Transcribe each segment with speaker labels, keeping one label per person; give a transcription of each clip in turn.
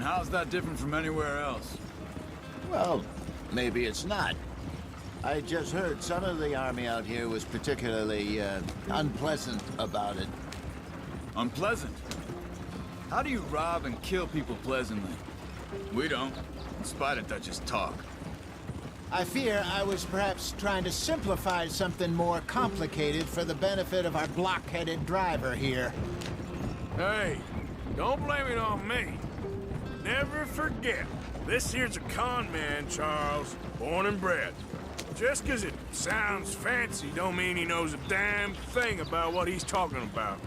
Speaker 1: And how's that different from anywhere else?
Speaker 2: Well, maybe it's not. I just heard some of the army out here was particularly unpleasant about it.
Speaker 1: Unpleasant? How do you rob and kill people pleasantly? We don't, in spite of Dutch's talk.
Speaker 2: I fear I was perhaps trying to simplify something more complicated for the benefit of our block-headed driver here.
Speaker 3: Hey, don't blame it on me. Never forget, this here's a con man, Charles, born and bred. Just 'cause it sounds fancy don't mean he knows a damn thing about what he's talking about.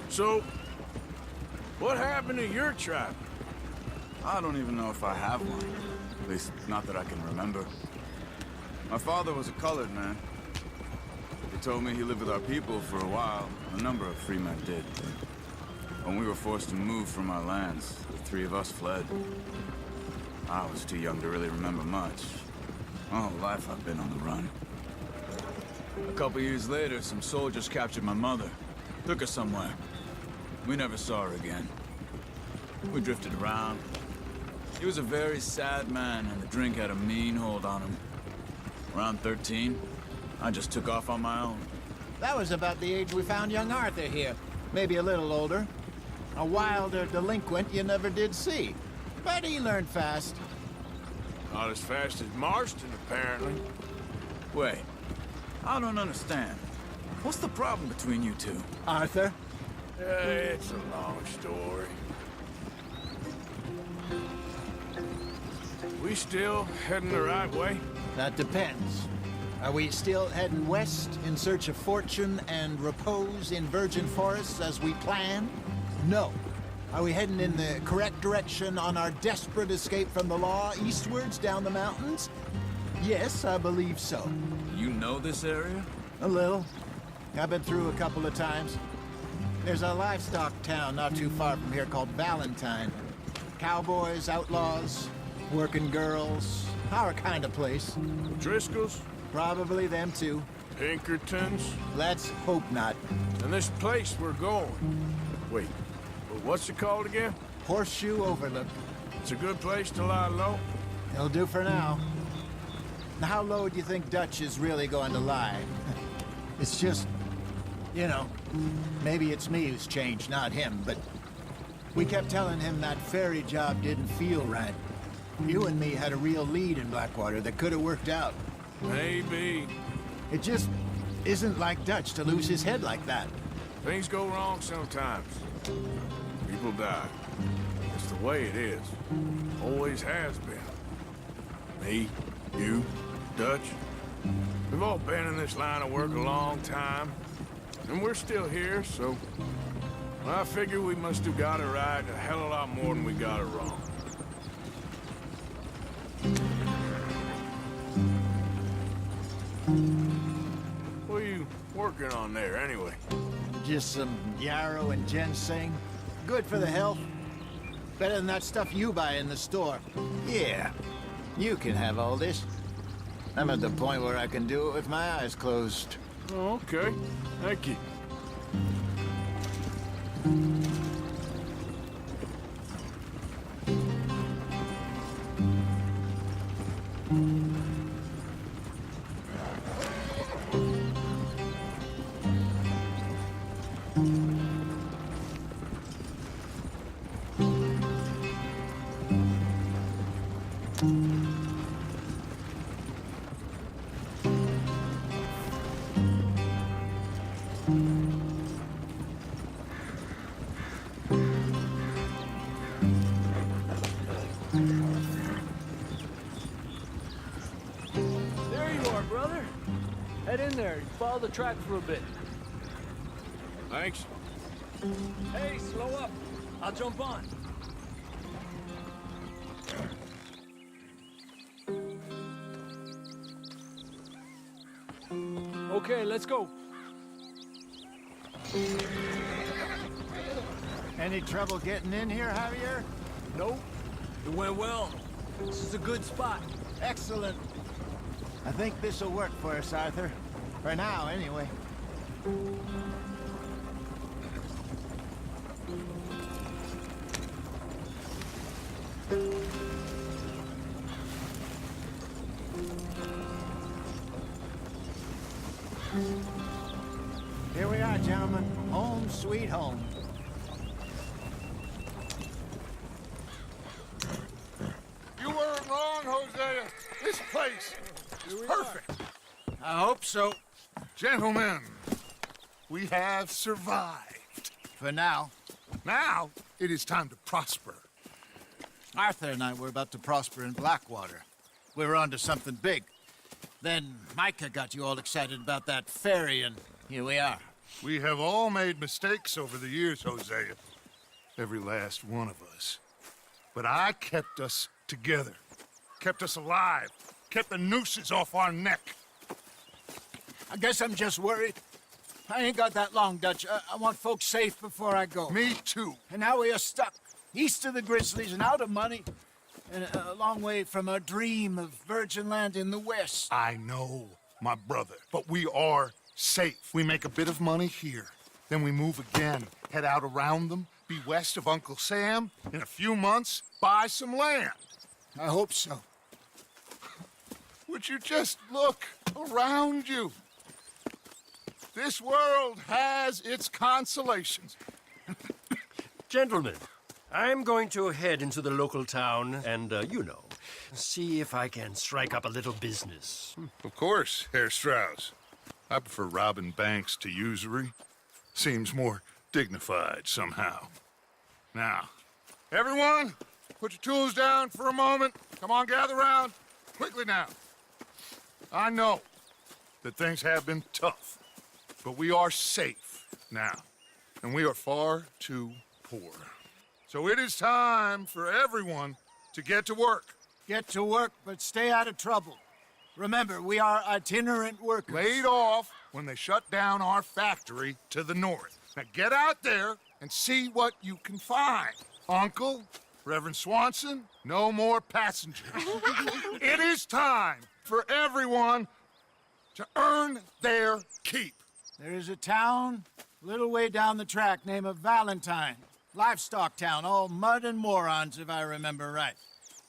Speaker 3: So, what happened to your tribe?
Speaker 1: I don't even know if I have one. At least, not that I can remember. My father was a colored man. He told me he lived with our people for a while. A number of free men did. When we were forced to move from our lands, the three of us fled. I was too young to really remember much. My whole life I've been on the run. A couple years later, some soldiers captured my mother. Took her somewhere. We never saw her again. We drifted around. He was a very sad man, and the drink had a mean hold on him. Around 13, I just took off on my own.
Speaker 2: That was about the age we found young Arthur here. Maybe a little older. A wilder delinquent you never did see. But he learned fast.
Speaker 3: Not as fast as Marston, apparently.
Speaker 1: Wait, I don't understand. What's the problem between you two?
Speaker 2: Arthur?
Speaker 3: It's a long story. We still heading the right way?
Speaker 2: That depends. Are we still heading west in search of fortune and repose in virgin forests as we planned? No. Are we heading in the correct direction on our desperate escape from the law eastwards down the mountains? Yes, I believe so.
Speaker 1: You know this area?
Speaker 2: A little. I've been through a couple of times. There's a livestock town not too far from here called Valentine. Cowboys, outlaws, working girls, our kind of place.
Speaker 3: Driscoll's?
Speaker 2: Probably them too.
Speaker 3: Pinkertons?
Speaker 2: Let's hope not.
Speaker 3: And this place we're going. Wait, what's it called again?
Speaker 2: Horseshoe Overlook.
Speaker 3: It's a good place to lie low?
Speaker 2: It'll do for now. Now, how low do you think Dutch is really going to lie? It's just, you know, maybe it's me who's changed, not him, but we kept telling him that ferry job didn't feel right. You and me had a real lead in Blackwater that could have worked out.
Speaker 3: Maybe.
Speaker 2: It just isn't like Dutch to lose his head like that.
Speaker 3: Things go wrong sometimes. People die. It's the way it is. Always has been. Me, you, Dutch. We've all been in this line of work a long time. And we're still here, so... I figure we must have got it right a hell of a lot more than we got it wrong. What are you working on there, anyway?
Speaker 2: Just some yarrow and ginseng. Good for the health. Better than that stuff you buy in the store. Yeah, you can have all this. I'm at the point where I can do it with my eyes closed.
Speaker 3: Oh, okay. Thank you.
Speaker 4: There you are, brother. Head in there and follow the track for a bit.
Speaker 3: Thanks.
Speaker 4: Hey, slow up. I'll jump on. Okay, let's go.
Speaker 2: Any trouble getting in here, Javier?
Speaker 4: Nope. It went well. This is a good spot.
Speaker 2: Excellent. I think this'll work for us, Arthur. For now, anyway. sweet home.
Speaker 3: You weren't wrong, Hosea. This place is perfect.
Speaker 2: I hope so.
Speaker 3: Gentlemen, we have survived.
Speaker 2: For now.
Speaker 3: Now, it is time to prosper.
Speaker 2: Arthur and I were about to prosper in Blackwater. We were onto something big. Then Micah got you all excited about that ferry, and here we are.
Speaker 3: We have all made mistakes over the years, Hosea. Every last one of us. But I kept us together. Kept us alive. Kept the nooses off our neck.
Speaker 2: I guess I'm just worried. I ain't got that long, Dutch. I want folks safe before I go.
Speaker 3: Me too.
Speaker 2: And now we are stuck, east of the Grizzlies and out of money, and a long way from our dream of virgin land in the west.
Speaker 3: I know, my brother, but we are safe. We make a bit of money here, then we move again, head out around them, be west of Uncle Sam, in a few months, buy some land.
Speaker 2: I hope so.
Speaker 3: Would you just look around you? This world has its consolations.
Speaker 5: Gentlemen, I'm going to head into the local town and, see if I can strike up a little business.
Speaker 3: Of course, Herr Strauss. I prefer robbing banks to usury. Seems more dignified somehow. Now, everyone, put your tools down for a moment. Come on, gather round. Quickly now. I know that things have been tough, but we are safe now, and we are far too poor. So it is time for everyone to get to work.
Speaker 2: Get to work, but stay out of trouble. Remember, we are itinerant workers.
Speaker 3: Laid off when they shut down our factory to the north. Now get out there and see what you can find. Uncle, Reverend Swanson, no more passengers. It is time for everyone to earn their keep.
Speaker 2: There is a town a little way down the track named Valentine. Livestock town, all mud and morons, if I remember right.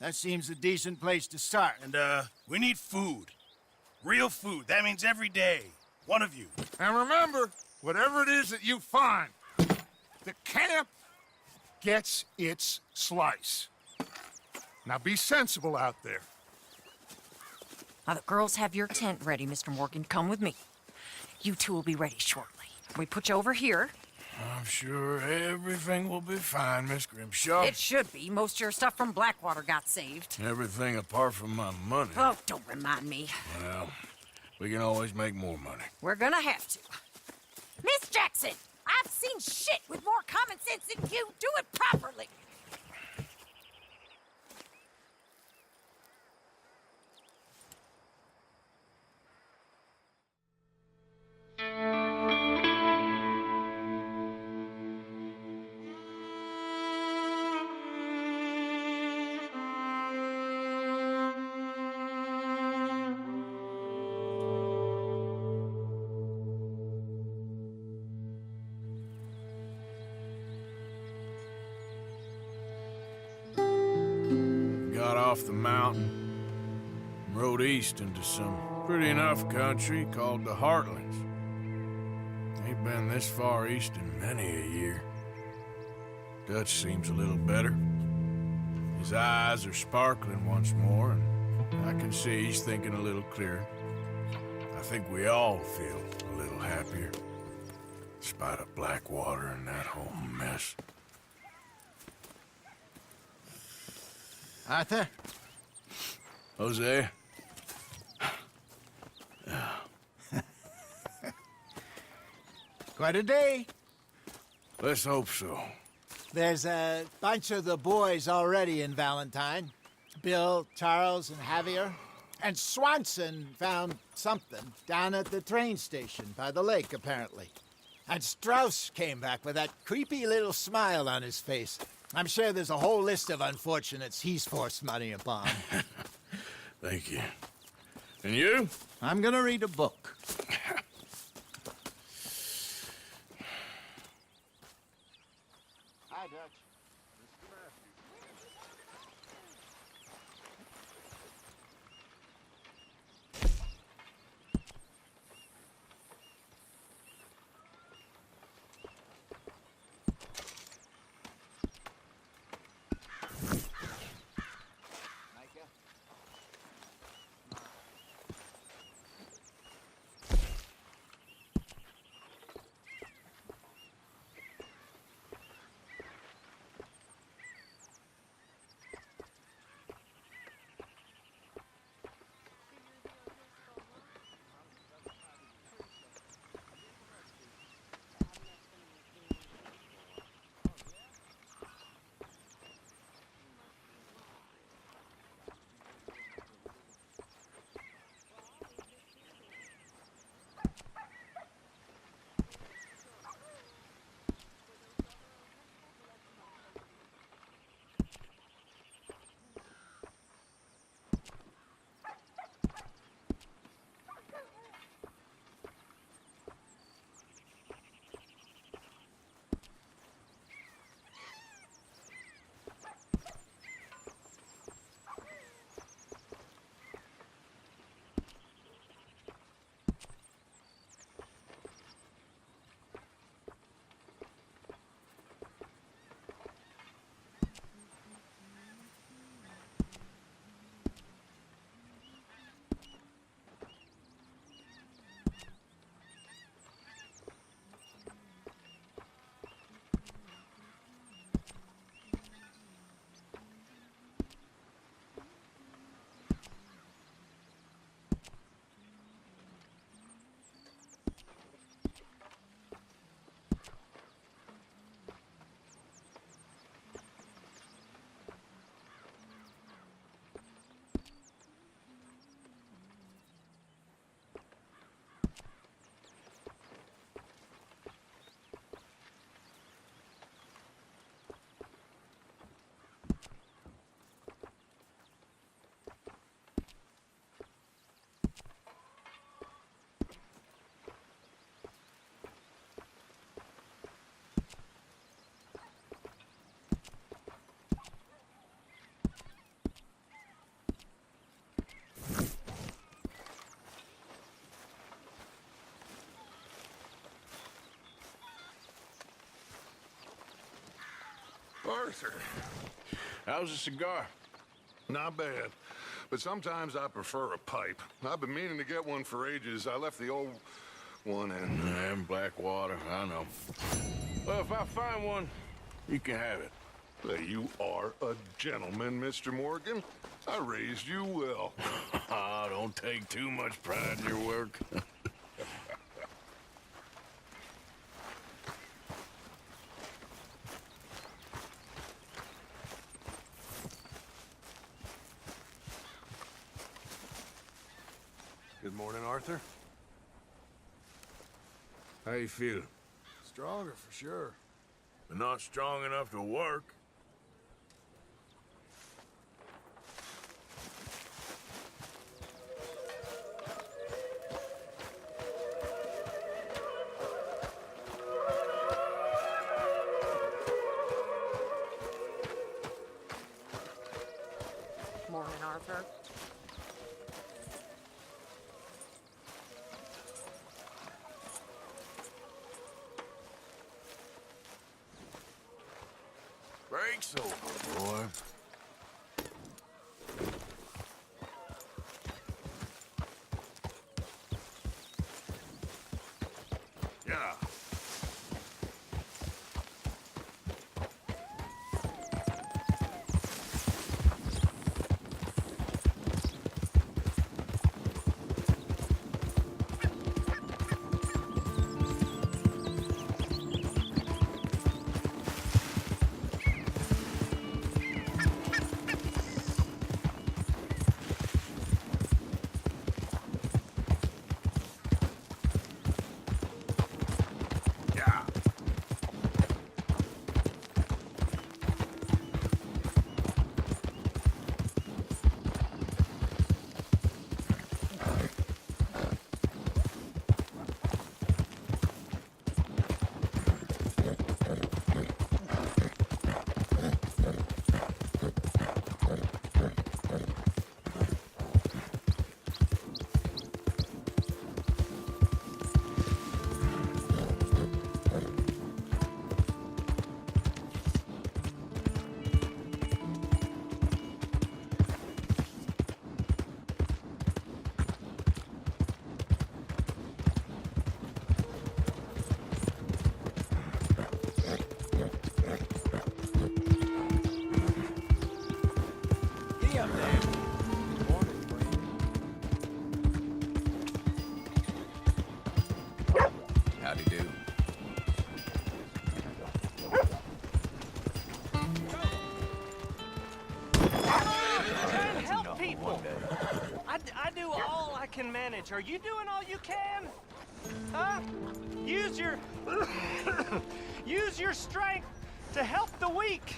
Speaker 2: That seems a decent place to start.
Speaker 6: And, we need food. Real food. That means every day. One of you.
Speaker 3: And remember, whatever it is that you find, the camp gets its slice. Now be sensible out there.
Speaker 7: Now the girls have your tent ready, Mr. Morgan. Come with me. You two will be ready shortly. We put you over here.
Speaker 3: I'm sure everything will be fine, Miss Grimshaw.
Speaker 7: It should be. Most of your stuff from Blackwater got saved.
Speaker 3: Everything apart from my money.
Speaker 7: Oh, don't remind me.
Speaker 3: Well, we can always make more money.
Speaker 7: We're gonna have to. Miss Jackson, I've seen shit with more common sense than you. Do it properly.
Speaker 3: Got off the mountain, rode east into some pretty enough country called the Heartlands. Ain't been this far east in many a year. Dutch seems a little better. His eyes are sparkling once more, and I can see he's thinking a little clearer. I think we all feel a little happier, in spite of Blackwater and that whole mess.
Speaker 2: Arthur?
Speaker 3: Jose?
Speaker 2: Quite a day.
Speaker 3: Let's hope so.
Speaker 2: There's a bunch of the boys already in Valentine. Bill, Charles, and Javier. And Swanson found something down at the train station by the lake, apparently. And Strauss came back with that creepy little smile on his face. I'm sure there's a whole list of unfortunates he's forced money upon.
Speaker 3: Thank you. And you?
Speaker 2: I'm gonna read a book. Hi, Dutch.
Speaker 3: Arthur, how's a cigar?
Speaker 8: Not bad. But sometimes I prefer a pipe. I've been meaning to get one for ages. I left the old one in.
Speaker 3: And Blackwater, I know. Well, if I find one, you can have it.
Speaker 8: Hey, you are a gentleman, Mr. Morgan. I raised you well.
Speaker 3: Ah, don't take too much pride in your work.
Speaker 9: Good morning, Arthur.
Speaker 3: How you feel?
Speaker 9: Stronger for sure.
Speaker 3: But not strong enough to work.
Speaker 7: Morning, Arthur.
Speaker 3: Break's over, boy. Yeah. Yeah.
Speaker 4: Giddy up there. Morning,
Speaker 1: Howdy do.
Speaker 10: Trying to help people. I do all I can manage. Are you doing all you can? Huh? Use your use your strength to help the weak.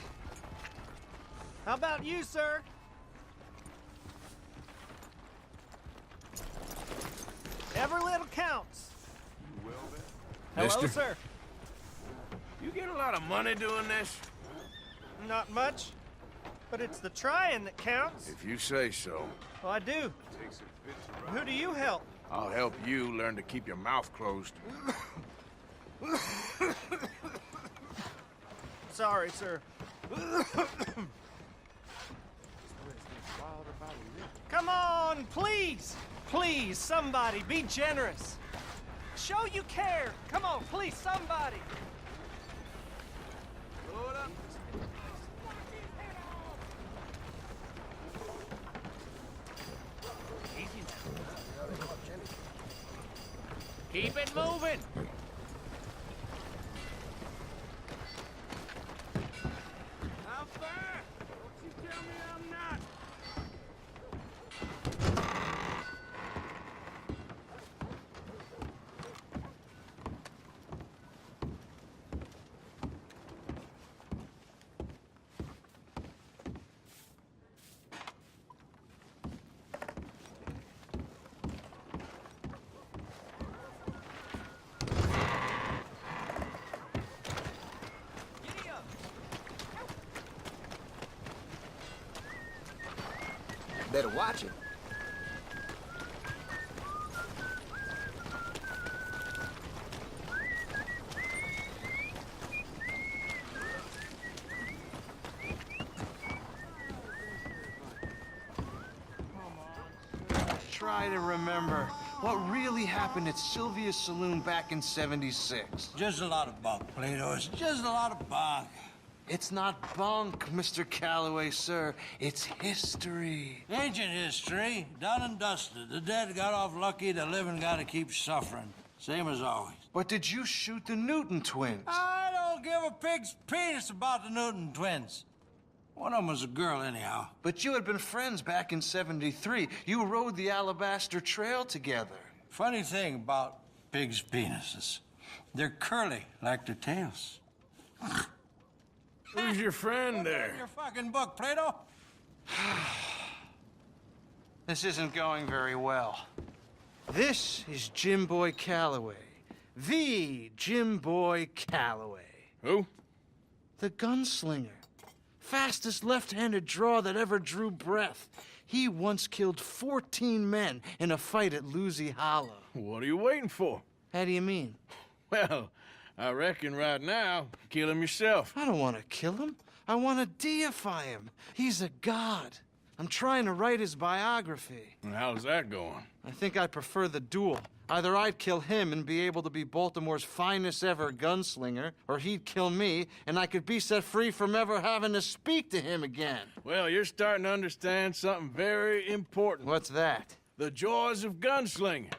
Speaker 10: How about you, sir? Every little counts. Hello,
Speaker 3: Mister?
Speaker 10: sir.
Speaker 3: You get a lot of money doing this?
Speaker 10: Not much, but it's the trying that counts.
Speaker 3: If you say so.
Speaker 10: Well, I do. Who do you help?
Speaker 3: I'll help you learn to keep your mouth closed.
Speaker 10: Sorry, sir. Come on, please! Please, somebody, be generous. Show you care. Come on, please, somebody. Keep it moving. How far? Don't you tell me I'm not. Giddy up.
Speaker 2: Better watch it.
Speaker 11: try to remember what really happened at Sylvia's Saloon back in '76.
Speaker 12: Just a lot of bunk, Plato. It's just a lot of bunk.
Speaker 11: It's not bunk, Mr. Calloway, sir. It's history.
Speaker 12: Ancient history, done and dusted. The dead got off lucky, the living gotta keep suffering. Same as always.
Speaker 11: But did you shoot the Newton twins?
Speaker 12: I don't give a pig's penis about the Newton twins. One of them was a girl, anyhow.
Speaker 11: But you had been friends back in '73. You rode the Alabaster Trail together.
Speaker 12: Funny thing about pigs' penises. They're curly, like their tails.
Speaker 3: Who's your friend there?
Speaker 12: Your fucking book, Plato.
Speaker 11: This isn't going very well. This is Jim Boy Calloway. The Jim Boy Calloway.
Speaker 3: Who?
Speaker 11: The gunslinger. Fastest left-handed draw that ever drew breath. He once killed 14 men in a fight at Lucy Hollow.
Speaker 3: What are you waiting for?
Speaker 11: How do you mean?
Speaker 3: Well, I reckon right now, kill him yourself.
Speaker 11: I don't want to kill him. I want to deify him. He's a god. I'm trying to write his biography.
Speaker 3: And how's that going?
Speaker 11: I think I prefer the duel. Either I'd kill him and be able to be Baltimore's finest ever gunslinger, or he'd kill me, and I could be set free from ever having to speak to him again.
Speaker 3: Well, you're starting to understand something very important.
Speaker 11: What's that?
Speaker 3: The joys of gunslinging.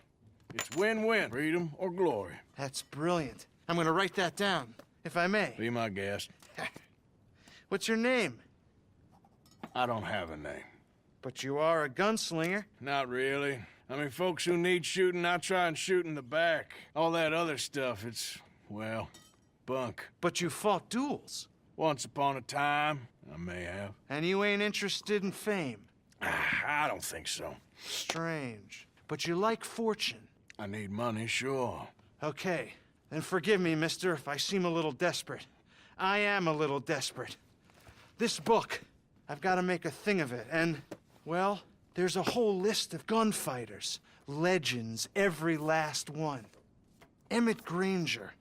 Speaker 3: It's win-win, freedom or glory.
Speaker 11: That's brilliant. I'm gonna write that down, if I may.
Speaker 3: Be my guest.
Speaker 11: What's your name?
Speaker 3: I don't have a name.
Speaker 11: But you are a gunslinger.
Speaker 3: Not really. I mean, folks who need shooting, I try and shoot in the back. All that other stuff, it's, well, bunk.
Speaker 11: But you fought duels.
Speaker 3: Once upon a time, I may have.
Speaker 11: And you ain't interested in fame.
Speaker 3: I don't think so.
Speaker 11: Strange. But you like fortune.
Speaker 3: I need money, sure.
Speaker 11: Okay. Then forgive me, mister, if I seem a little desperate. I am a little desperate. This book, I've got to make a thing of it, and, well, there's a whole list of gunfighters. Legends, every last one. Emmett Granger,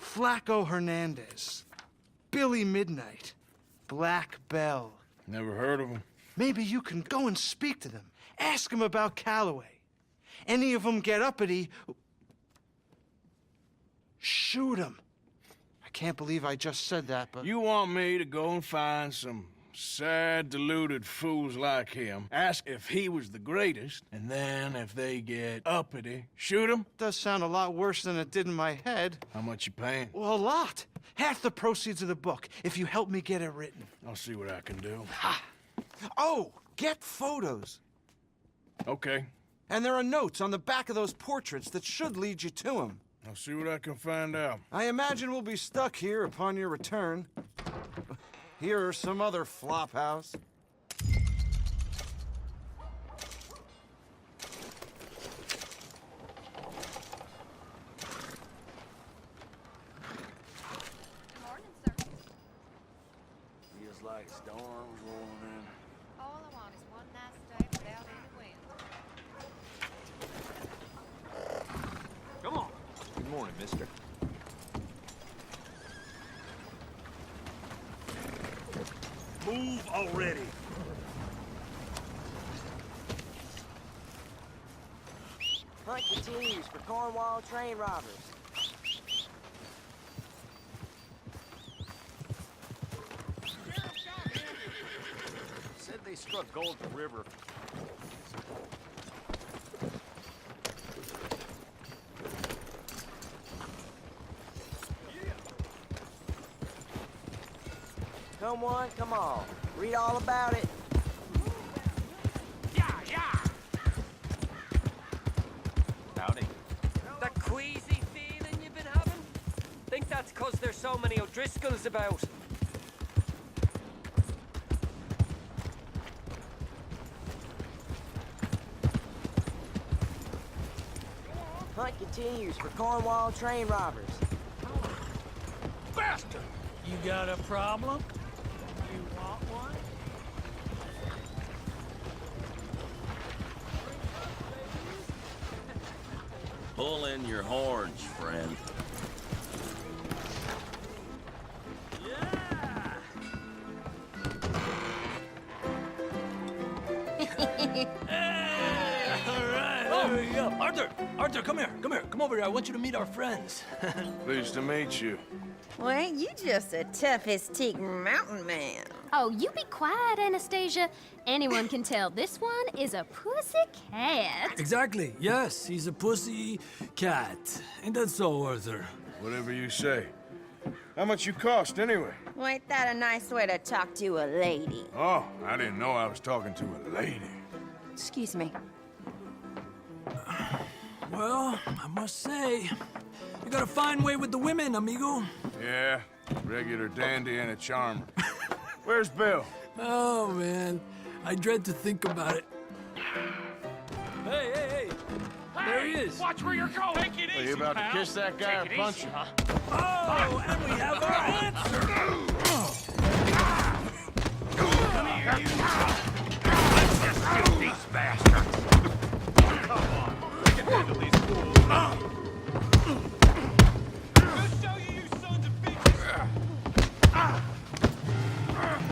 Speaker 11: Flaco Hernandez, Billy Midnight, Black Bell.
Speaker 3: Never heard of him.
Speaker 11: Maybe you can go and speak to them. Ask them about Calloway. Any of them get uppity, shoot them. I can't believe I just said that, but...
Speaker 3: You want me to go and find some sad, deluded fools like him, ask if he was the greatest, and then if they get uppity, shoot him?
Speaker 11: Does sound a lot worse than it did in my head.
Speaker 3: How much you paying?
Speaker 11: Well, a lot. Half the proceeds of the book, if you help me get it written.
Speaker 3: I'll see what I can do.
Speaker 11: Ha! Oh, get photos.
Speaker 3: Okay.
Speaker 11: And there are notes on the back of those portraits that should lead you to him.
Speaker 3: I'll see what I can find out.
Speaker 11: I imagine we'll be stuck here upon your return. Here or some other flop house.
Speaker 3: Feels like storms rolling in.
Speaker 13: All I want is one nice day without any wind.
Speaker 4: Come on.
Speaker 14: Good morning, mister.
Speaker 6: Move already.
Speaker 15: Hunt continues for Cornwall train robbers.
Speaker 14: Said they struck gold at the river.
Speaker 15: Come on, come on. Read all about it.
Speaker 10: Yeah, yeah.
Speaker 14: Howdy.
Speaker 10: That queasy feeling you've been having? Think that's 'cause there's so many O'Driscolls about.
Speaker 15: Hunt continues for Cornwall train robbers.
Speaker 10: Bastard!
Speaker 12: You got a problem? You want one?
Speaker 14: Pull in your horns, friend.
Speaker 4: Arthur, come here. Come here. Come over here. I want you to meet our friends.
Speaker 3: Pleased to meet you.
Speaker 16: Well, ain't you just a tough-as-teak mountain man?
Speaker 17: Oh, you be quiet, Anastasia. Anyone can tell this one is a pussy cat.
Speaker 4: Exactly. Yes, he's a pussy cat. Ain't that so, Arthur?
Speaker 3: Whatever you say. How much you cost, anyway?
Speaker 16: Well, ain't that a nice way to talk to a lady?
Speaker 3: Oh, I didn't know I was talking to a lady.
Speaker 16: Excuse me.
Speaker 4: Well, I must say, you got a fine way with the women, amigo.
Speaker 3: Yeah, regular dandy and a charmer. Where's Bill?
Speaker 4: Oh, man. I dread to think about it. Hey! There he is.
Speaker 14: Watch where you're going. Take it easy,
Speaker 3: Are you about
Speaker 14: pal.
Speaker 3: to kiss that guy or punch him?
Speaker 4: Oh, and we have our answer.
Speaker 14: Come here, you. Let's just shoot these bastards. Come on. We can handle these fools. We'll show you, you sons of bitches.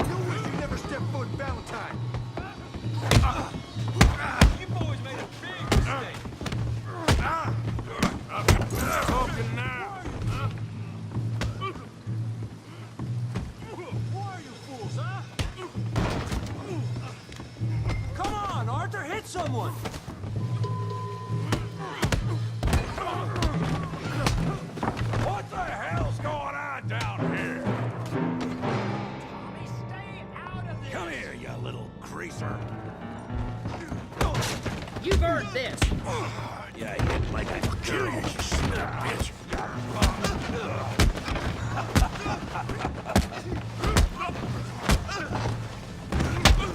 Speaker 9: You wish you never stepped foot in Valentine.
Speaker 14: You boys made a big mistake.
Speaker 3: Talking now.
Speaker 4: Who are you fools, huh? Come on, Arthur, hit someone.
Speaker 3: What the hell's going on down here?
Speaker 14: Tommy, stay out of this.
Speaker 3: Come here, you little greaser.
Speaker 7: You've earned this.
Speaker 3: Yeah, you hit like a kill you, son of a bitch.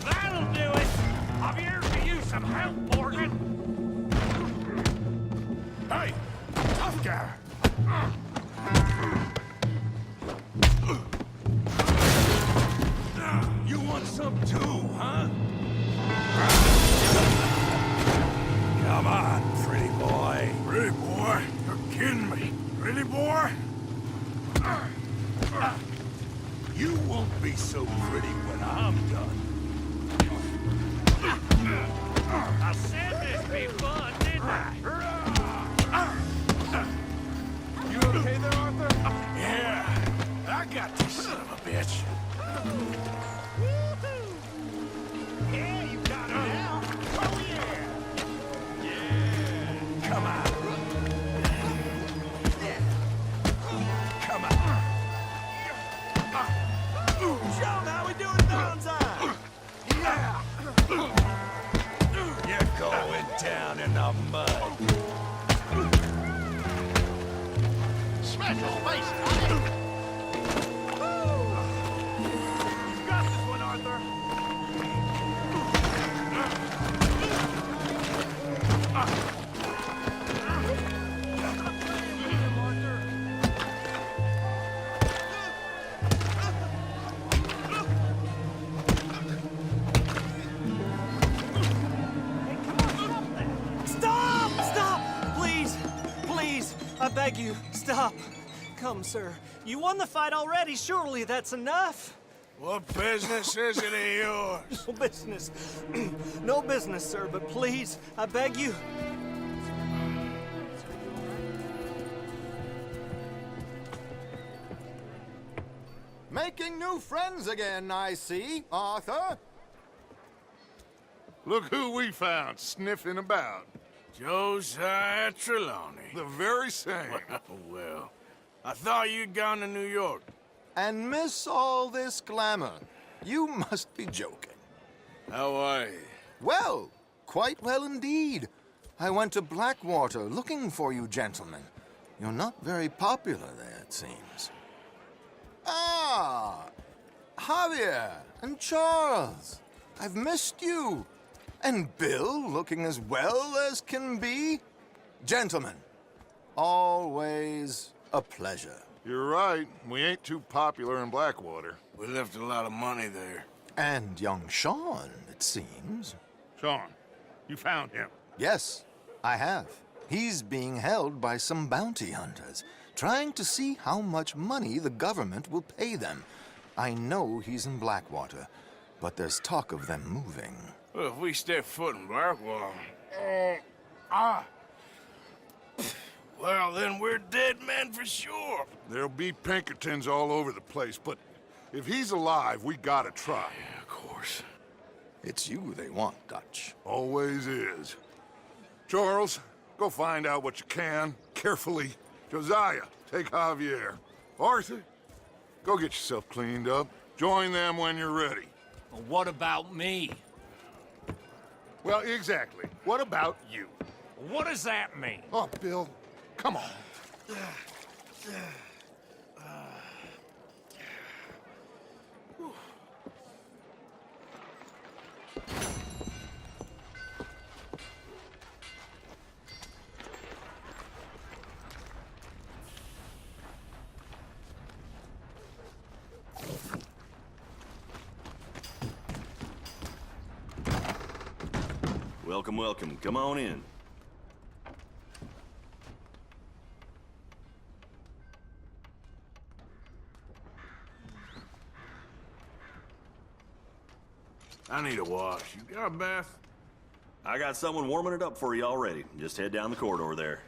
Speaker 14: That'll do it. I'm here to use some help, Morgan.
Speaker 3: Hey, tough guy. You want some too, huh? Come on, pretty boy. Pretty boy? You're kidding me. Pretty boy? You won't be so pretty when I'm done.
Speaker 14: I said this be fun, didn't I?
Speaker 3: You okay there, Arthur? Yeah, I got this son of a bitch.
Speaker 14: Yeah, you got it now. Oh, yeah. Yeah.
Speaker 3: Come on. Come on.
Speaker 14: Show 'em how we do it, Valentine.
Speaker 3: Yeah. You're going down in the mud.
Speaker 14: Smash his face, Tommy. You got this one, Arthur.
Speaker 10: Stop! Please, I beg you, stop. Come, sir. You won the fight already. Surely that's enough.
Speaker 3: What business is it of yours?
Speaker 10: No business. No business, sir, but please, I beg you.
Speaker 9: Making new friends again, I see, Arthur.
Speaker 8: Look who we found sniffing about.
Speaker 3: Josiah Trelawney.
Speaker 8: The very same.
Speaker 3: Well, I thought you'd gone to New York.
Speaker 9: And miss all this glamour. You must be joking.
Speaker 3: How are you?
Speaker 9: Well, quite well indeed. I went to Blackwater looking for you gentlemen. You're not very popular there, it seems. Ah, Javier and Charles. I've missed you. And Bill looking as well as can be. Gentlemen, always a pleasure.
Speaker 8: You're right. We ain't too popular in Blackwater.
Speaker 3: We left a lot of money there.
Speaker 9: And young Sean, it seems.
Speaker 8: Sean, you found him.
Speaker 9: Yes, I have. He's being held by some bounty hunters, trying to see how much money the government will pay them. I know he's in Blackwater, but there's talk of them moving.
Speaker 3: Well, if we step foot in Blackwater... Well, then we're dead men for sure.
Speaker 8: There'll be Pinkertons all over the place, but if he's alive, we gotta try.
Speaker 3: Yeah, of course.
Speaker 9: It's you they want, Dutch.
Speaker 8: Always is. Charles, go find out what you can, carefully. Josiah, take Javier. Arthur, go get yourself cleaned up. Join them when you're ready.
Speaker 4: Well, what about me?
Speaker 8: Well, exactly. What about you?
Speaker 4: What does that mean?
Speaker 8: Oh, Bill, come on.
Speaker 18: Welcome, welcome. Come on in.
Speaker 3: I need a wash. You got a bath?
Speaker 18: I got someone warming it up for you already. Just head down the corridor there.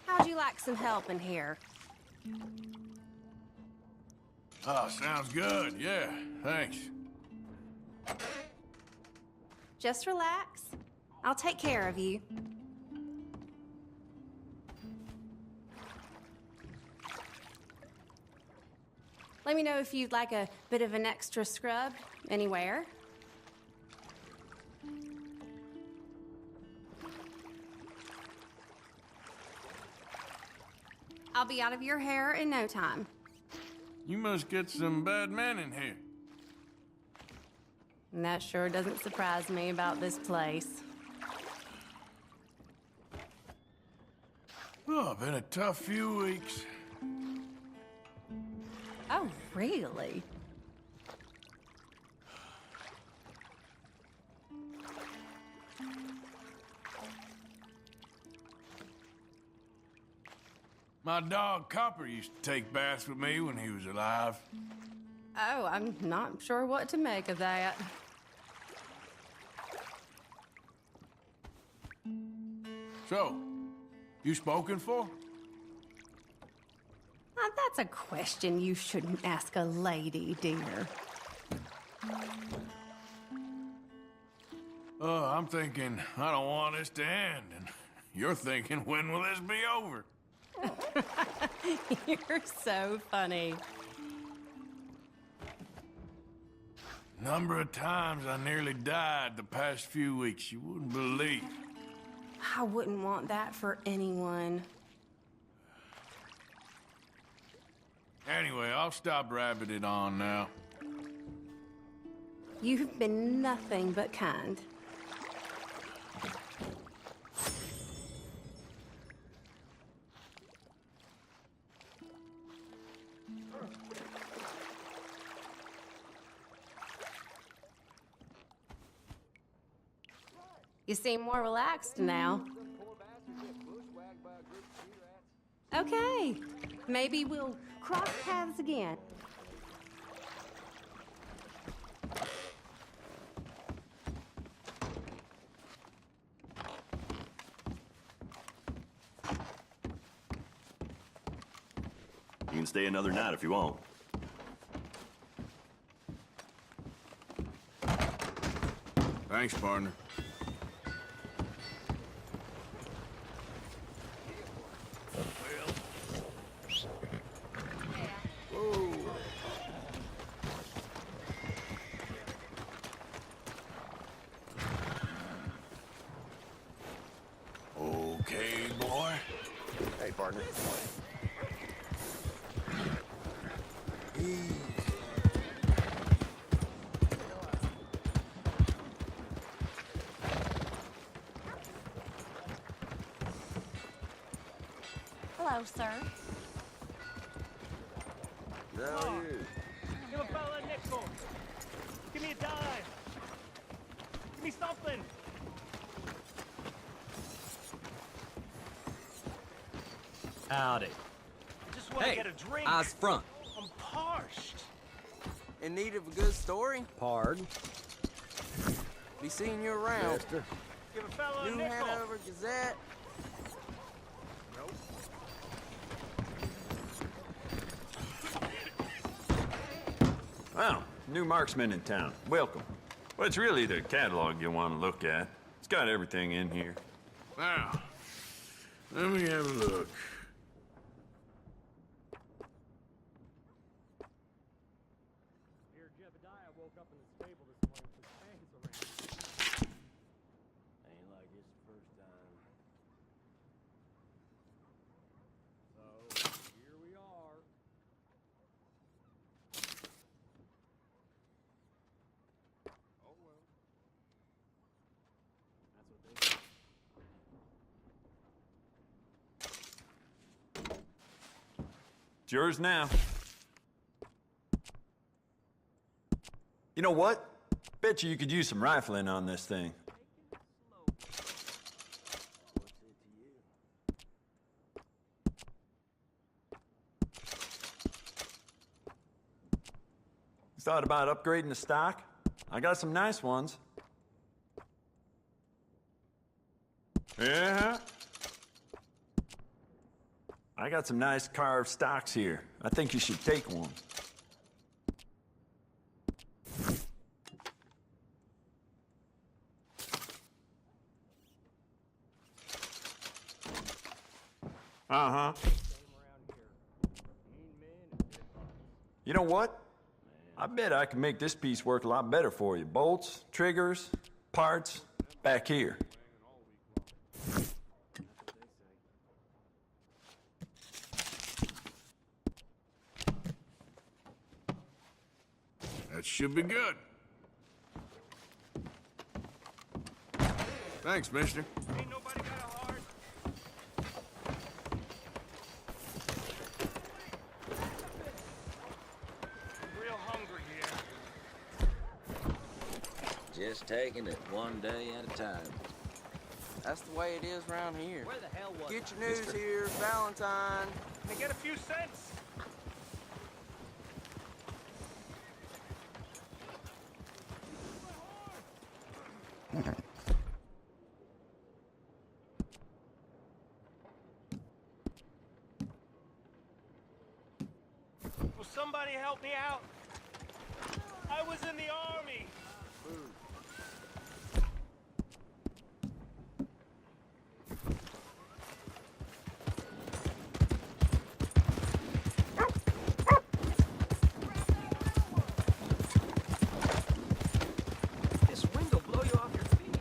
Speaker 19: How'd you like some help in here?
Speaker 3: Oh, sounds good. Yeah, thanks.
Speaker 19: Just relax. I'll take care of you. Let me know if you'd like a bit of an extra scrub anywhere. I'll be out of your hair in no time.
Speaker 3: You must get some bad men in here.
Speaker 19: And that sure doesn't surprise me about this place.
Speaker 3: Oh, been a tough few weeks.
Speaker 19: Oh, really?
Speaker 3: My dog Copper used to take baths with me when he was alive.
Speaker 19: Oh, I'm not sure what to make of that.
Speaker 3: So, you spoken for?
Speaker 19: Now, that's a question you shouldn't ask a lady, dear.
Speaker 3: Oh, I'm thinking, I don't want this to end. And you're thinking, when will this be over?
Speaker 19: You're so funny.
Speaker 3: Number of times I nearly died the past few weeks, you wouldn't believe.
Speaker 19: I wouldn't want that for anyone.
Speaker 3: Anyway, I'll stop rabbiting on now.
Speaker 19: You've been nothing but kind. You seem more relaxed now. Okay, maybe we'll cross paths again.
Speaker 18: You can stay another night if you want.
Speaker 3: Thanks, partner. Okay, boy.
Speaker 9: Hey, partner.
Speaker 7: Hello, sir.
Speaker 10: Come on. Give a fella a nickel. Give me a dime. Give me something.
Speaker 20: Howdy.
Speaker 10: I just want to get a drink.
Speaker 20: eyes front.
Speaker 10: I'm parched.
Speaker 15: In need of a good story?
Speaker 20: Pardon?
Speaker 15: Be seeing you around.
Speaker 20: Mister.
Speaker 10: Give a fella a
Speaker 15: New
Speaker 10: nickel.
Speaker 15: Hanover Gazette.
Speaker 10: Nope.
Speaker 21: Well, new marksman in town. Welcome. Well, it's really the catalog you want to look at. It's got everything in here.
Speaker 3: Now, let me have a look.
Speaker 4: Here, Jebediah woke up in the stable this morning with his fangs around.
Speaker 10: Ain't like it's the first time.
Speaker 4: So, here we are.
Speaker 3: Oh, well.
Speaker 4: That's what they say.
Speaker 21: It's yours now. You know what? Bet you could use some rifling on this thing. You thought about upgrading the stock? I got some nice ones. Yeah. I got some nice carved stocks here. I think you should take one. Uh-huh. You know what? I bet I can make this piece work a lot better for you. Bolts, triggers, parts, back here.
Speaker 3: That should be good. Thanks, mister.
Speaker 10: Ain't nobody got a heart. I'm real hungry here.
Speaker 15: Just taking it one day at a time. That's the way it is around here.
Speaker 10: Where the hell was
Speaker 15: Get your news here, Valentine.
Speaker 10: Can I get a few cents? Will somebody help me out? I was in the army. This wind will blow you off your feet.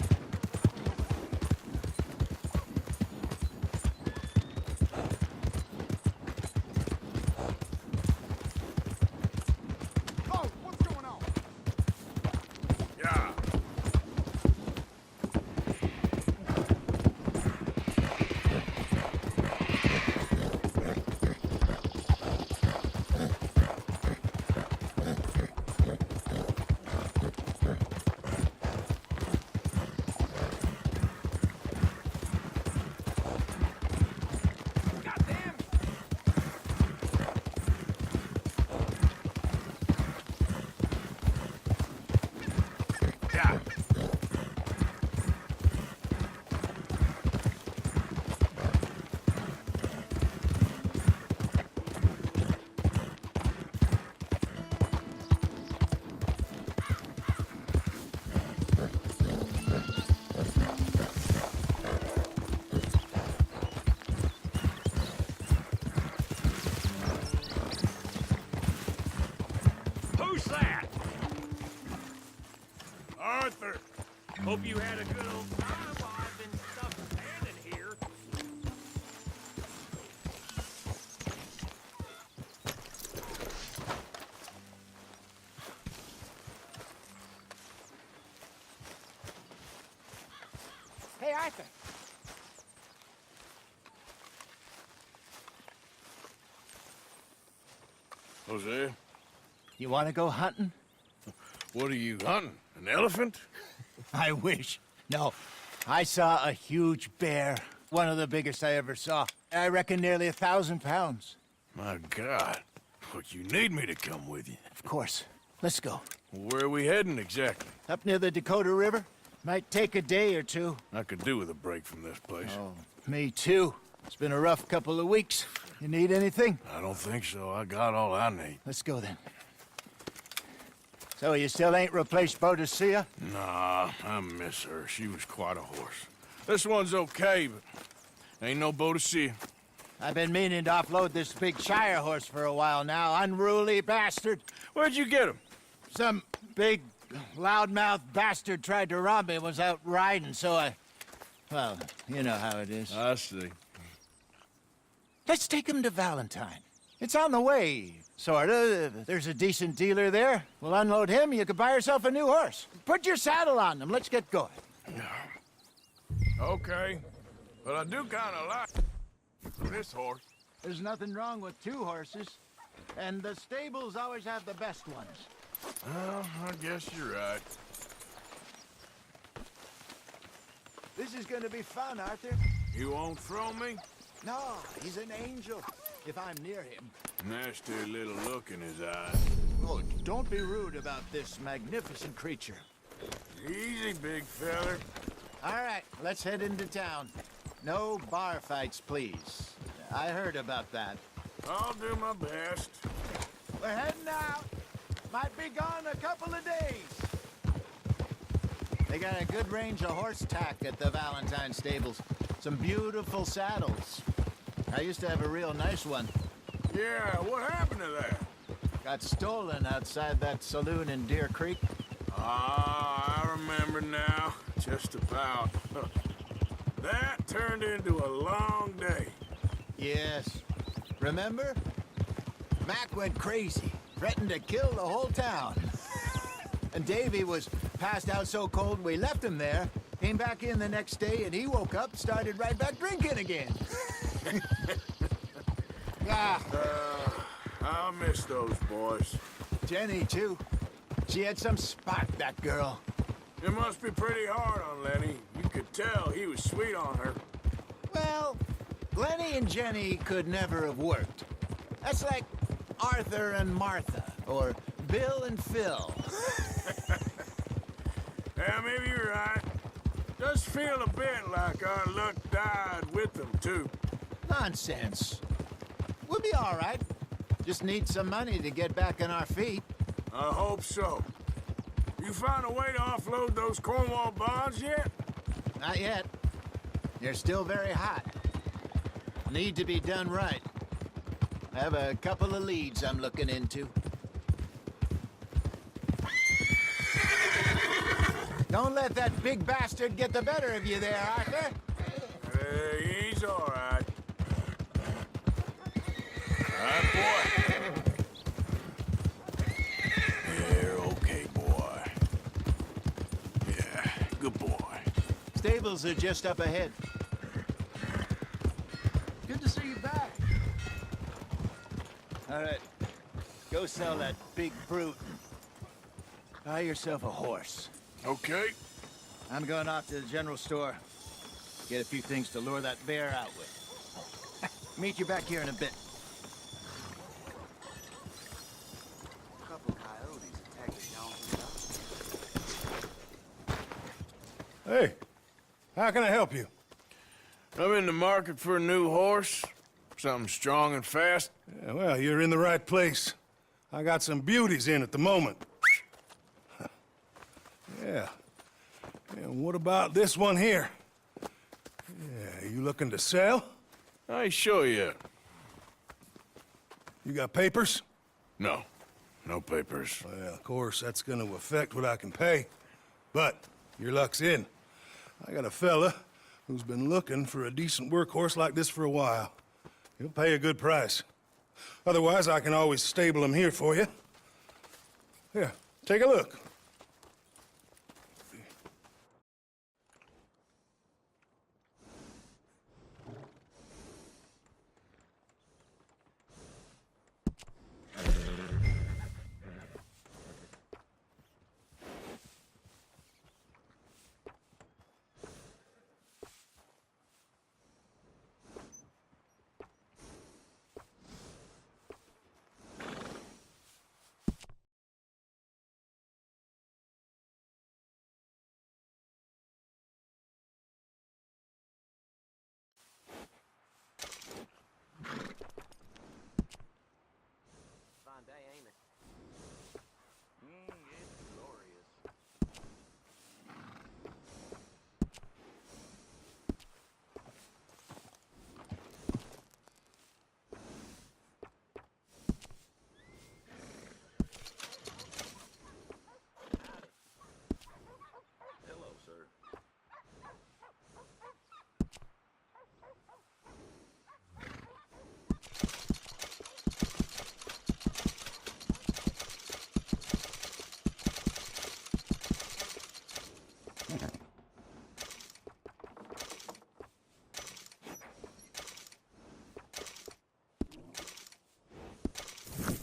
Speaker 8: Oh, what's going on?
Speaker 3: Yeah.
Speaker 10: Goddamn!
Speaker 3: Yeah.
Speaker 10: Who's that?
Speaker 3: Arthur.
Speaker 10: Hope you had a good old time while I've been stuck standing here.
Speaker 2: Hey, Arthur.
Speaker 3: Jose,
Speaker 2: You want to go hunting?
Speaker 3: what are you hunting? An elephant?
Speaker 2: I wish. No, I saw a huge bear. One of the biggest I ever saw. I reckon nearly 1,000 pounds.
Speaker 3: My God. Look, you need me to come with you.
Speaker 2: Of course. Let's go.
Speaker 3: Where are we heading exactly?
Speaker 2: Up near the Dakota River. Might take a day or two.
Speaker 3: I could do with a break from this place.
Speaker 2: Oh, me too. It's been a rough couple of weeks. You need anything?
Speaker 3: I don't think so. I got all I need.
Speaker 2: Let's go then. So you still ain't replaced Boadicea?
Speaker 3: Nah, I miss her. She was quite a horse. This one's okay, but ain't no Boadicea.
Speaker 2: I've been meaning to offload this big Shire horse for a while now. Unruly bastard.
Speaker 3: Where'd you get him?
Speaker 2: Some big, loudmouth bastard tried to rob me and was out riding, so I... Well, you know how it is.
Speaker 3: I see.
Speaker 2: Let's take him to Valentine. It's on the way, sorta. There's a decent dealer there. We'll unload him, you could buy yourself a new horse. Put your saddle on him, let's get going.
Speaker 3: Okay, but I do kind of like this horse.
Speaker 2: There's nothing wrong with two horses, and the stables always have the best ones.
Speaker 3: Well, I guess you're right.
Speaker 2: This is gonna be fun, Arthur.
Speaker 3: You won't throw me?
Speaker 2: No, he's an angel, if I'm near him.
Speaker 3: Nasty little look in his eyes.
Speaker 2: Oh, don't be rude about this magnificent creature.
Speaker 3: Easy, big feller.
Speaker 2: All right, let's head into town. No bar fights, please. I heard about that.
Speaker 3: I'll do my best.
Speaker 2: We're heading out. Might be gone a couple of days. They got a good range of horse tack at the Valentine stables. Some beautiful saddles. I used to have a real nice one.
Speaker 3: Yeah, what happened to that?
Speaker 2: Got stolen outside that saloon in Deer Creek.
Speaker 3: Ah, I remember now. Just about. That turned into a long day.
Speaker 2: Yes. Remember? Mac went crazy, threatened to kill the whole town. And Davy was passed out so cold we left him there, came back in the next day, and he woke up, started right back drinking again.
Speaker 3: I'll miss those boys.
Speaker 2: Jenny, too. She had some spot, that girl.
Speaker 3: It must be pretty hard on Lenny. You could tell he was sweet on her.
Speaker 2: Well, Glenny and Jenny could never have worked. That's like Arthur and Martha, or Bill and Phil.
Speaker 3: Yeah, maybe you're right. Does feel a bit like our luck died with them, too.
Speaker 2: Nonsense. We'll be all right. Just need some money to get back on our feet.
Speaker 3: I hope so. You found a way to offload those Cornwall bonds yet?
Speaker 2: Not yet. They're still very hot. Need to be done right. I have a couple of leads I'm looking into. Don't let that big bastard get the better of you there, Arthur.
Speaker 3: He's all right. All right, boy. You're okay, boy. Yeah, good boy.
Speaker 2: Stables are just up ahead. Good to see you back. All right, go sell that big brute. Buy yourself a horse.
Speaker 3: Okay.
Speaker 2: I'm going off to the general store. Get a few things to lure that bear out with. Meet you back here in a bit.
Speaker 5: Hey, how can I help you?
Speaker 3: I'm in the market for a new horse. Something strong and fast.
Speaker 5: Yeah, well, you're in the right place. I got some beauties in at the moment. Yeah. And what about this one here? Yeah, you looking to sell?
Speaker 3: I ain't sure yet.
Speaker 5: You got papers?
Speaker 3: No. No papers.
Speaker 5: Well, of course, that's gonna affect what I can pay. But your luck's in. I got a fella who's been looking for a decent workhorse like this for a while. He'll pay a good price. Otherwise, I can always stable him here for you. Here, take a look.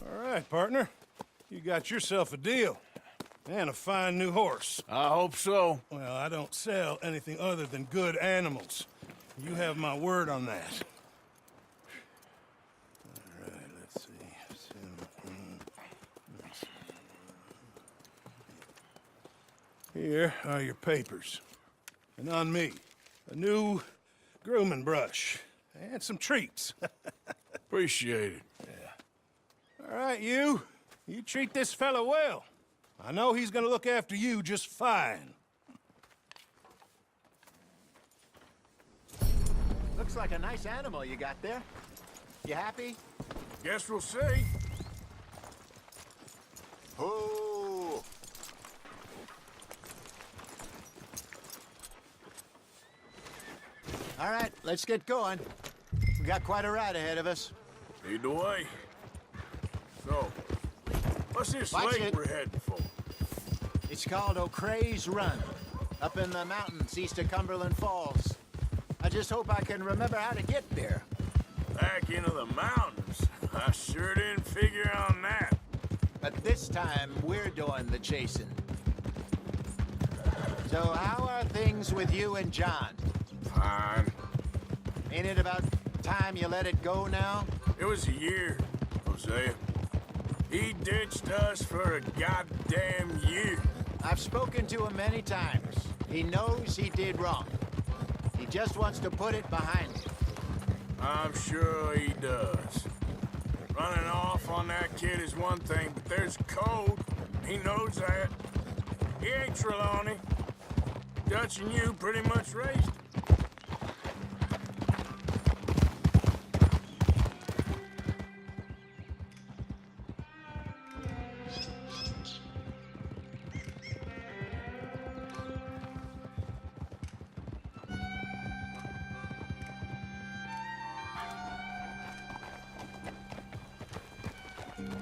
Speaker 5: All right, partner. You got yourself a deal. And a fine new horse.
Speaker 3: I hope so.
Speaker 5: Well, I don't sell anything other than good animals. You have my word on that. All right, let's see. Here are your papers. And on me, a new grooming brush. And some treats.
Speaker 3: Appreciate it.
Speaker 5: Yeah. All right, you. You treat this fella well. I know he's gonna look after you just fine.
Speaker 2: Looks like a nice animal you got there. You happy?
Speaker 3: Guess we'll see.
Speaker 2: Oh! All right, let's get going. We got quite a ride ahead of us.
Speaker 3: Lead the way. So, what's this
Speaker 2: Watch
Speaker 3: lake
Speaker 2: it.
Speaker 3: we're heading for?
Speaker 2: It's called O'Creagh's Run, up in the mountains east of Cumberland Falls. I just hope I can remember how to get there.
Speaker 3: Back into the mountains? I sure didn't figure on that.
Speaker 2: But this time, we're doing the chasing. So how are things with you and John?
Speaker 3: Fine.
Speaker 2: Ain't it about time you let it go now?
Speaker 3: It was a year, Hosea. He ditched us for a goddamn year.
Speaker 2: I've spoken to him many times. He knows he did wrong. He just wants to put it behind him.
Speaker 3: I'm sure he does. Running off on that kid is one thing, but there's code. He knows that. He ain't Trelawney. Dutch and you pretty much raised him.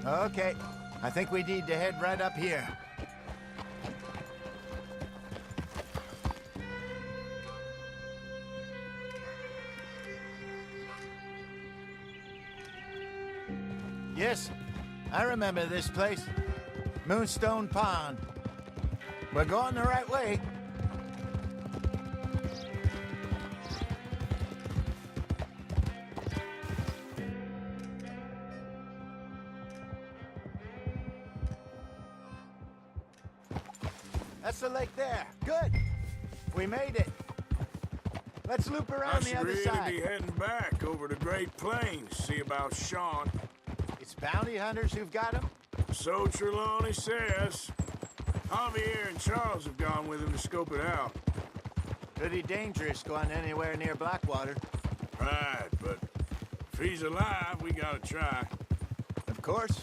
Speaker 2: Okay, I think we need to head right up here. Yes, I remember this place. Moonstone Pond. We're going the right way. That's the lake there. Good. We made it. Let's loop around the other
Speaker 3: really
Speaker 2: side.
Speaker 3: be heading back over the Great Plains, see about Sean.
Speaker 2: It's bounty hunters who've got him?
Speaker 3: So Trelawney says. Javier and Charles have gone with him to scope it out.
Speaker 2: Pretty dangerous going anywhere near Blackwater.
Speaker 3: Right, but if he's alive, we gotta try.
Speaker 2: Of course.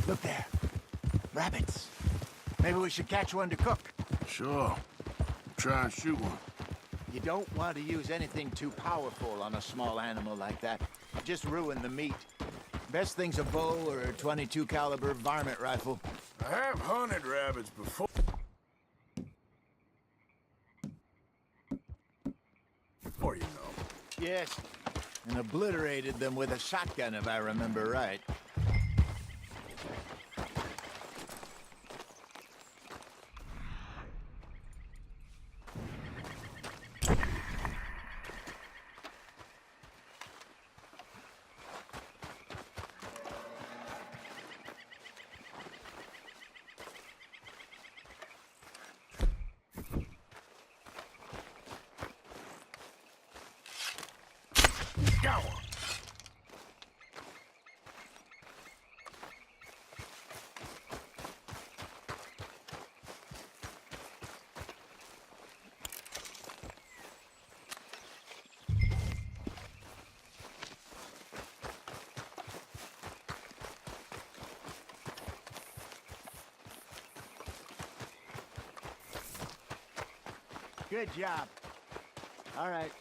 Speaker 2: Look there. Rabbits. Maybe we should catch one to cook.
Speaker 3: Sure. Try and shoot one.
Speaker 2: You don't want to use anything too powerful on a small animal like that. Just ruin the meat. Best thing's a bow or a .22 caliber varmint rifle.
Speaker 3: I have hunted rabbits before. Before you know.
Speaker 2: Yes, and obliterated them with a shotgun if I remember right.
Speaker 3: Go!
Speaker 2: Good job. All right.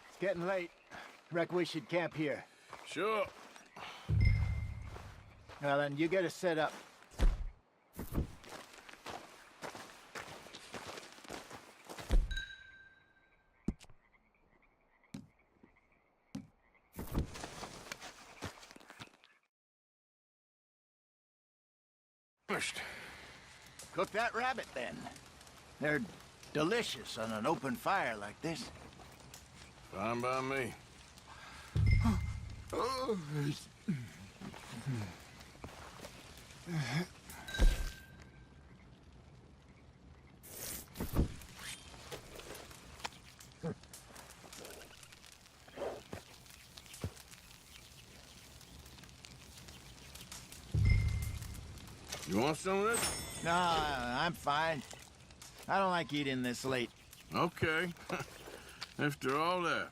Speaker 2: It's getting late. reckon we should camp here.
Speaker 3: Sure.
Speaker 2: Well, then, you get us set up. Cook that rabbit, then. They're delicious on an open fire like this.
Speaker 3: Fine by me. You want some of this?
Speaker 2: No, I'm fine. I don't like eating this late.
Speaker 3: Okay. After all that.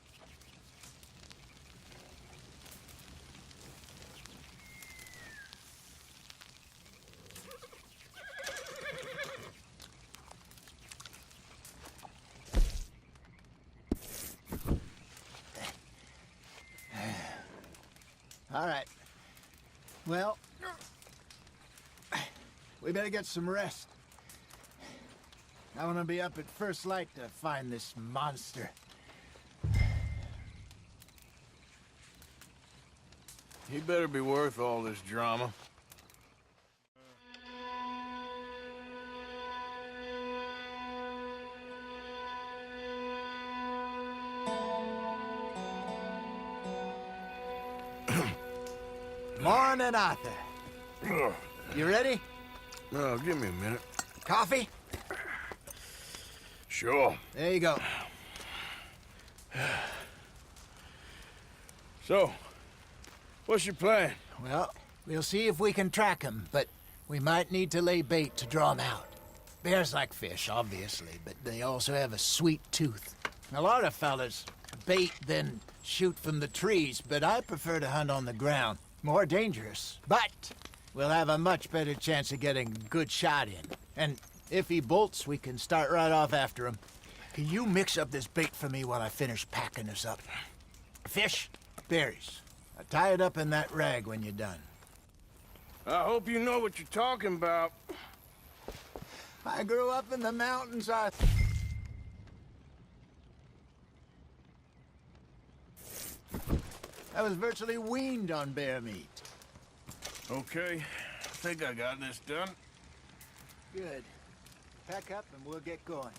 Speaker 2: All right. Well, we better get some rest. I want to be up at first light to find this monster.
Speaker 3: He better be worth all this drama.
Speaker 2: Morning, Arthur. You ready?
Speaker 3: No, give me a minute.
Speaker 2: Coffee?
Speaker 3: Sure.
Speaker 2: There you go.
Speaker 3: So, what's your plan?
Speaker 2: Well, we'll see if we can track him, but we might need to lay bait to draw him out. Bears like fish, obviously, but they also have a sweet tooth. A lot of fellas bait, then shoot from the trees, but I prefer to hunt on the ground. More dangerous, but we'll have a much better chance of getting a good shot in. And if he bolts, we can start right off after him. Can you mix up this bait for me while I finish packing this up? Fish, berries. I'll tie it up in that rag when you're done.
Speaker 3: I hope you know what you're talking about.
Speaker 2: I grew up in the mountains, I was virtually weaned on bear meat.
Speaker 3: Okay, I think I got this done.
Speaker 2: Good. Pack up and we'll get going.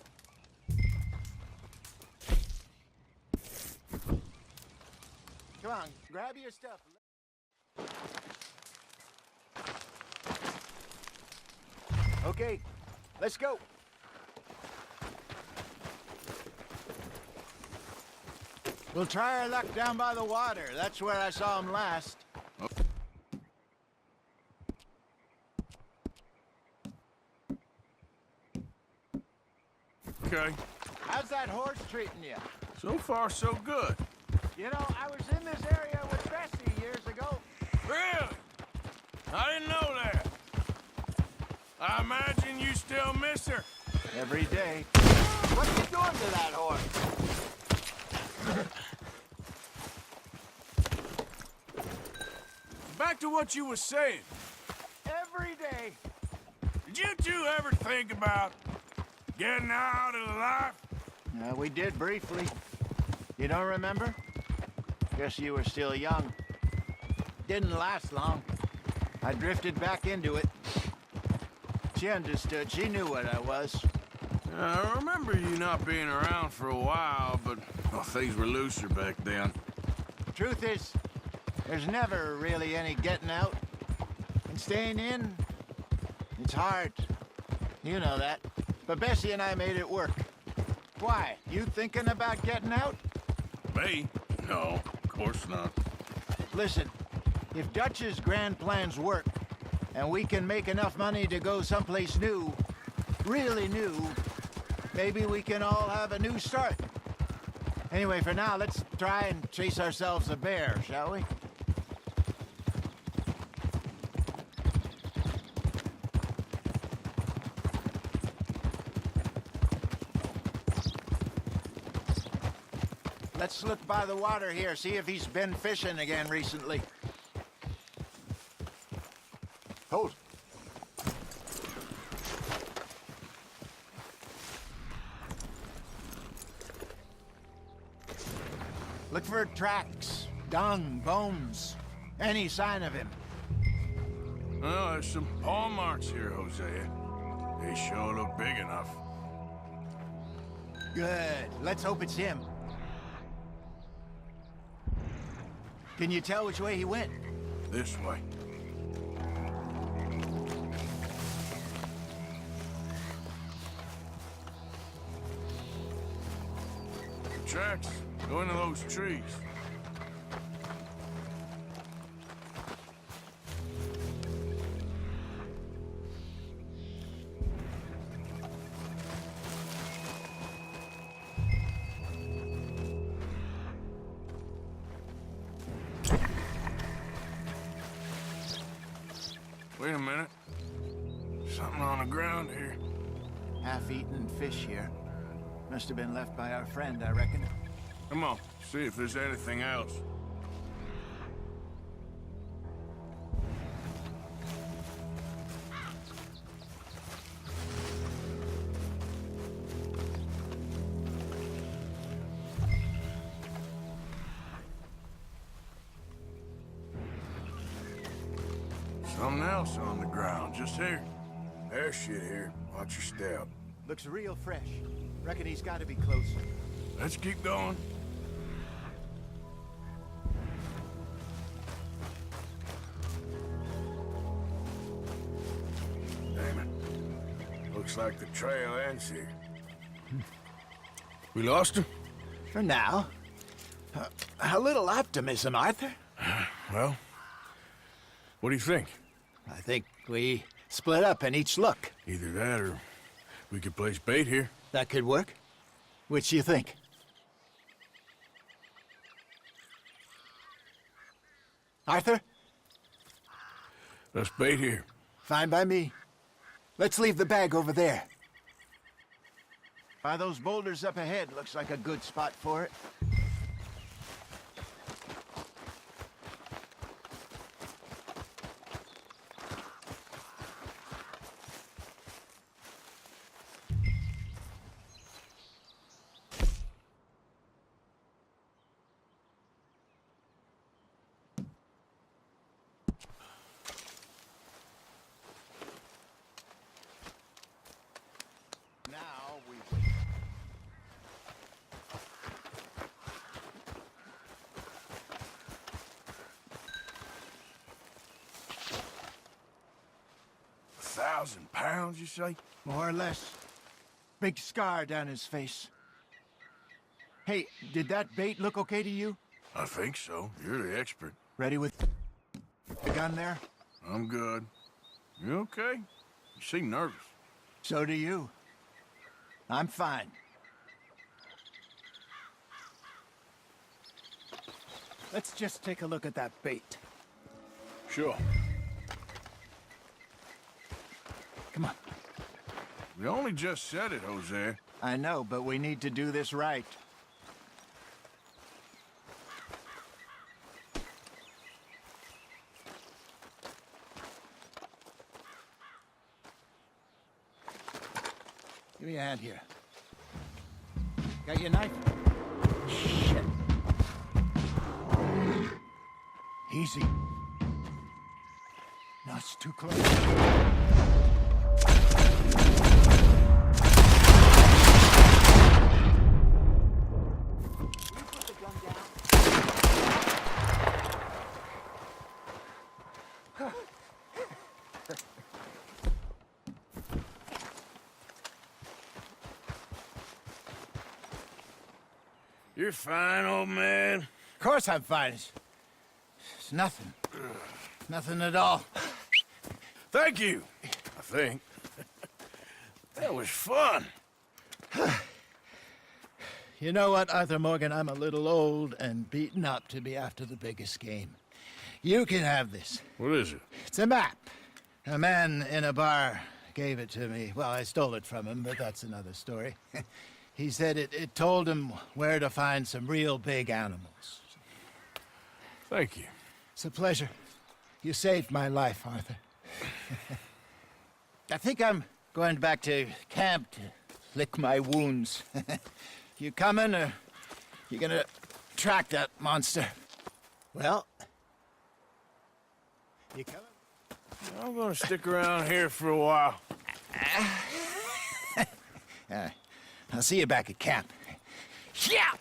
Speaker 2: Come on, grab your stuff. Okay, let's go. We'll try our luck down by the water. That's where I saw him last.
Speaker 3: Okay.
Speaker 2: How's that horse treating you?
Speaker 3: So far, so good.
Speaker 2: You know, I was in this area with Bessie years ago.
Speaker 3: Really? I didn't know that. I imagine you still miss her.
Speaker 2: Every day. What are you doing to that horse?
Speaker 3: Back to what you were saying.
Speaker 2: Every day.
Speaker 3: Did you two ever think about getting out of the life?
Speaker 2: We did briefly. You don't remember? Guess you were still young. Didn't last long. I drifted back into it. She understood. She knew what I was.
Speaker 3: I remember you not being around for a while, but well, things were looser back then.
Speaker 2: Truth is, there's never really any getting out. And staying in, it's hard. You know that. But Bessie and I made it work. Why? You thinking about getting out?
Speaker 3: Me? No, of course not.
Speaker 2: Listen, if Dutch's grand plans work, and we can make enough money to go someplace new, really new, maybe we can all have a new start. Anyway, for now, let's try and chase ourselves a bear, shall we? Let's look by the water here, see if he's been fishing again recently.
Speaker 8: Hold.
Speaker 2: Look for tracks, dung, bones, any sign of him.
Speaker 3: Oh, there's some paw marks here, Hosea. They sure look big enough.
Speaker 2: Good. Let's hope it's him. Can you tell which way he went?
Speaker 3: This way. The tracks go into those trees. Wait a minute. Something on the ground here.
Speaker 2: Half-eaten fish here. Must have been left by our friend, I reckon.
Speaker 3: Come on, see if there's anything else. Something else on the ground, just here. There's shit here. Watch your step.
Speaker 2: Looks real fresh. Reckon he's got to be close.
Speaker 3: Let's keep going. Damn it. Looks like the trail ends here. We lost him?
Speaker 2: For now. A little optimism, Arthur.
Speaker 3: Well, what do you think?
Speaker 2: I think we split up and each look.
Speaker 3: Either that or we could place bait here.
Speaker 2: That could work. Which do you think? Arthur?
Speaker 3: Let's bait here.
Speaker 2: Fine by me. Let's leave the bag over there. By those boulders up ahead, looks like a good spot for it.
Speaker 3: £1,000, you say?
Speaker 2: More or less. Big scar down his face. Hey, did that bait look okay to you?
Speaker 3: I think so. You're the expert.
Speaker 2: Ready with the gun there?
Speaker 3: I'm good. You okay? You seem nervous.
Speaker 2: So do you. I'm fine. Let's just take a look at that bait.
Speaker 3: Sure.
Speaker 2: Come on.
Speaker 3: We only just said it, Jose.
Speaker 2: I know, but we need to do this right. Give me a hand here. Got your knife? Shit. Easy. No, it's too close.
Speaker 3: You're fine, old man.
Speaker 2: Of course I'm fine. It's nothing. Nothing at all.
Speaker 3: Thank you, I think. That was fun.
Speaker 2: You know what, Arthur Morgan? I'm a little old and beaten up to be after the biggest game. You can have this.
Speaker 3: What is it?
Speaker 2: It's a map. A man in a bar gave it to me. Well, I stole it from him, but that's another story. He said it told him where to find some real big animals.
Speaker 3: Thank you.
Speaker 2: It's a pleasure. You saved my life, Arthur. I think I'm going back to camp to lick my wounds. You coming, or you gonna track that monster? Well, you coming?
Speaker 3: I'm gonna stick around here for a while.
Speaker 2: I'll see you back at camp. Yeah!